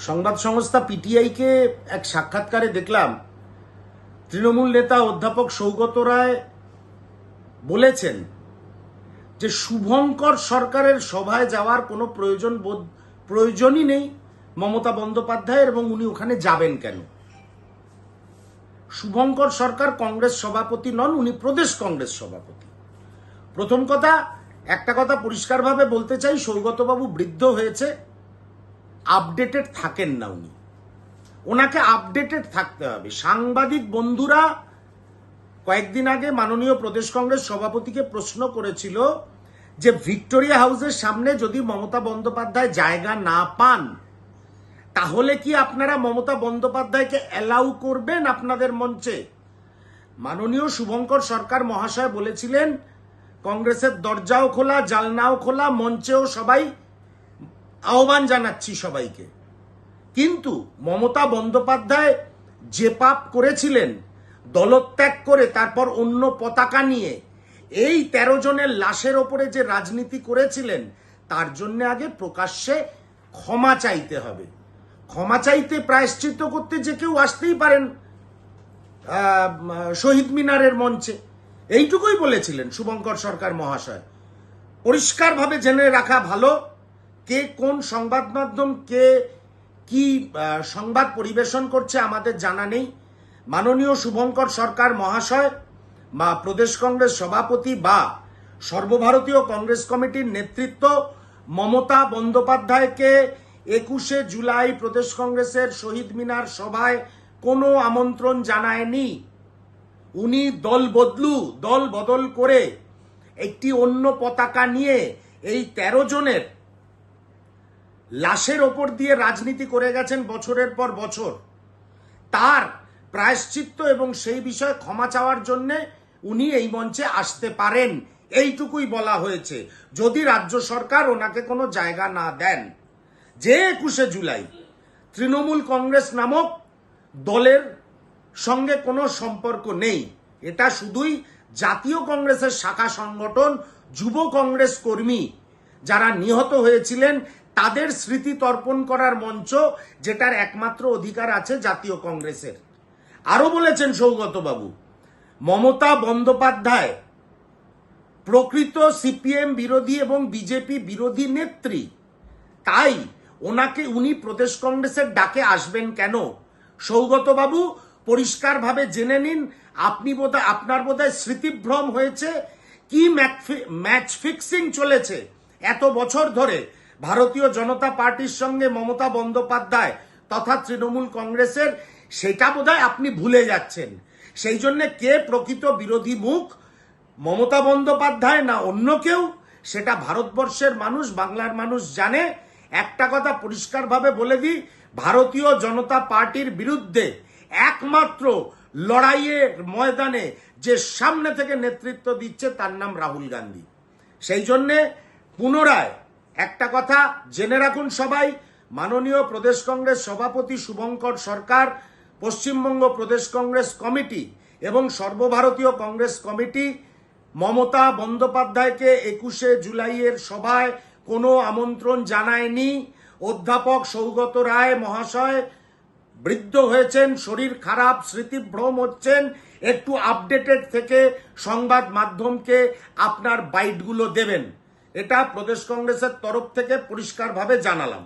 সংবাদ সংস্থা পিটিআইকে এক সাক্ষাৎকারে দেখলাম তৃণমূল নেতা অধ্যাপক সৌগত রায় বলেছেন যে শুভঙ্কর সরকারের সভায় যাওয়ার কোনো প্রয়োজনই নেই মমতা বন্দ্যোপাধ্যায়ের, এবং উনি ওখানে যাবেন কেন? শুভঙ্কর সরকার কংগ্রেস সভাপতি নন, উনি প্রদেশ কংগ্রেস সভাপতি। প্রথম কথা, একটা কথা পরিষ্কারভাবে বলতে চাই, সৌগতবাবু বৃদ্ধ হয়েছে, আপডেটেড থাকেন না উনি, ওনাকে আপডেটেড থাকতে হবে। সাংবাদিক বন্ধুরা কয়েকদিন আগে মাননীয় প্রদেশ কংগ্রেস সভাপতিকে প্রশ্ন করেছিল যে ভিক্টোরিয়া হাউসের সামনে যদি মমতা বন্দ্যোপাধ্যায় জায়গা না পান তাহলে কি আপনারা মমতা বন্দ্যোপাধ্যায়কে অ্যালাউ করবেন আপনাদের মঞ্চে? মাননীয় শুভঙ্কর সরকার মহাশয় বলেছিলেন কংগ্রেসের দরজাও খোলা, জানলাও খোলা, মঞ্চেও সবাই আহ্বান জানাচ্ছি সবাইকে। কিন্তু মমতা বন্দ্যোপাধ্যায় যে পাপ করেছিলেন, দলত্যাগ করে তারপর অন্য পতাকা নিয়ে এই 13 জনের লাশের ওপরে যে রাজনীতি করেছিলেন, তার জন্য আগে প্রকাশ্যে ক্ষমা চাইতে হবে। ক্ষমা চাইতে, প্রায়শ্চিত্ত করতে যে কেউ আসতেই পারেন শহীদ মিনারের মঞ্চে, এইটুকুই বলেছিলেন শুভঙ্কর সরকার মহাশয়। পরিষ্কারভাবে জেনে রাখা ভালো কে কোন সংবাদ মাধ্যম, কে কি সংবাদ পরিবেশন করছে আমাদের জানা নেই। মাননীয় শুভঙ্কর সরকার মহাশয় বা প্রদেশ কংগ্রেস সভাপতি বা সর্বভারতীয় কংগ্রেস কমিটির নেতৃত্ব মমতা বন্দ্যোপাধ্যায়কে 21শে জুলাই প্রদেশ কংগ্রেসের শহীদ মিনার সভায় কোনো আমন্ত্রণ জানায়নি। উনি দল বদল করে একটি অন্য পতাকা নিয়ে এই 13 জনের লাশের ওপর দিয়ে রাজনীতি করে গেছেন বছরের পর বছর। তার প্রায়শ্চিত্ত এবং সেই বিষয়ে ক্ষমা চাওয়ার জন্য উনি এই মঞ্চে আসতে পারেন, এইটুকুই বলা হয়েছে, যদি রাজ্য সরকার ওনাকে কোনো জায়গা না দেন। যে 21শে জুলাই তৃণমূল কংগ্রেস নামক দলের সঙ্গে কোনো সম্পর্ক নেই, এটা শুধুই জাতীয় কংগ্রেসের শাখা সংগঠন, যুব কংগ্রেস কর্মী যারা নিহত হয়েছিলেন তাদের স্মৃতি তর্পণ করার মঞ্চ, যেটার একমাত্র অধিকার আছে জাতীয় কংগ্রেসের। আরো বলেছেন সৌগতবাবু, মমতা বন্দ্যোপাধ্যায় প্রকৃত সিপিএম বিরোধী এবং বিজেপি বিরোধী নেত্রী, তাই উনি প্রদেশ কংগ্রেসের ডাকে আসবেন কেন? সৌগতবাবু পরিষ্কারভাবে জেনে নিন, আপনার বোধহয় স্মৃতিভ্রম হয়েছে। কি ম্যাচ ফিক্সিং চলেছে এত বছর ধরে ভারতীয় জনতা পার্টির সঙ্গে মমতা বন্দ্যোপাধ্যায় তথা তৃণমূল কংগ্রেসের, সেটা বোধহয় আপনি ভুলে যাচ্ছেন। সেই জন্য কে প্রকৃত বিরোধী মুখ, মমতা বন্দ্যোপাধ্যায় না অন্য কেউ, সেটা ভারতবর্ষের মানুষ, বাংলার মানুষ জানে। একটা কথা পরিষ্কারভাবে বলে দিই, ভারতীয় জনতা পার্টির বিরুদ্ধে একমাত্র লড়াইয়ের ময়দানে যে সামনে থেকে নেতৃত্ব দিচ্ছে তার নাম রাহুল গান্ধী। সেই জন্যে পুনরায় একটা কথা জেনে রাখুন সবাই, মাননীয় প্রদেশ কংগ্রেস সভাপতি শুভঙ্কর সরকার, পশ্চিমবঙ্গ প্রদেশ কংগ্রেস কমিটি এবং সর্বভারতীয় কংগ্রেস কমিটি মমতা বন্দ্যোপাধ্যায়কে 21শে জুলাইয়ের সভায় কোনো আমন্ত্রণ জানায়নি। অধ্যাপক সৌগত রায় মহাশয় বৃদ্ধ হয়েছেন, শরীর খারাপ, স্মৃতিভ্রম হচ্ছেন, একটু আপডেটেড থেকে সংবাদ মাধ্যমকে আপনার বাইটগুলো দেবেন, এটা প্রদেশ কংগ্রেসের তরফ থেকে পরিষ্কারভাবে জানালাম।